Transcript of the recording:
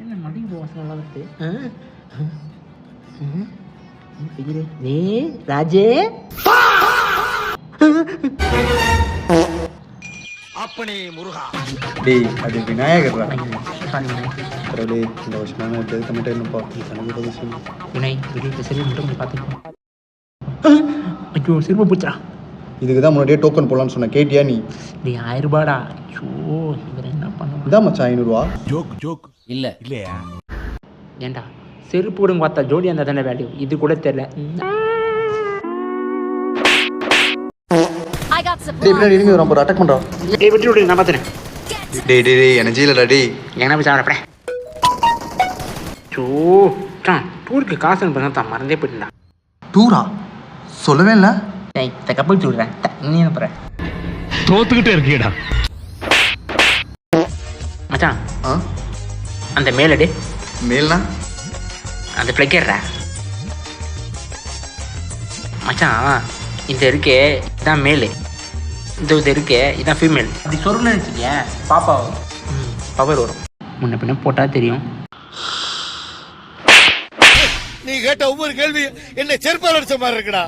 என்ன மடிக்கு போவாசம் நல்லா வருது. ராஜே அப்பனே முருகா. டேய் அது விநாயகர்ரா. சாரி கடவுளே இந்த வருஷமான எதுக்கு மட்டும் என்னப்பா எனக்கு பதில் சொல்லு. வினய் வெளியே சரி மட்டும் கொஞ்சம் பார்த்துக்கோ. ஐயோ சிறும பூச்சா. இதுக்கு தான் முன்னாடியே டோக்கன் போடலான்னு சொன்னேன், கேட்டியா நீ? நீ 1000 ரூபாடா. ஐயோ இவர் என்ன பண்ணுவான்? இதான் மச்சான் 500 ரூபா. ஜோக் இல்லையா? ஏண்டா செருப்பு விடுங்க பார்த்தா ஜோடியாக இருந்தால் தானே வேல்யூ. இது கூட தெரியல. டேய் பின்னாடி எனிமி வரான் பாரு, அட்டாக் பண்றான். டேய் விட்டு விடு, நான் பார்த்துறேன். டேய் டேய் டேய் எனர்ஜி இல்லடா டேய். எங்கன்னா போய் சாப்பிட்றேன். சோ டூருக்கு காசு அனுப்புறேன் தான் மறந்தே போயிட்டுடா. டூரா? சொல்லவே இல்லை. டேய் இந்த கப்பல் சொல்கிறேன் நீ அனுப்புகிறேன். தோத்துக்கிட்டே இருக்கீடா மச்சான். ஆ அந்த மேலடு மேல்னா அந்த ஃப்ளக்கேர்ரா மச்சான். இந்த இருக்கே இதான் மேலு, இது இருக்கே இதான் ஃபீமேல். அப்படி சொருன்னு நினச்சிக்கிய பாப்பா பவர் வரும். முன்ன பின்ன போட்டால் தெரியும். நீ கேட்ட ஒவ்வொரு கேள்வி என்ன செருப்பால் அடிச்ச மாதிரி இருக்குடா.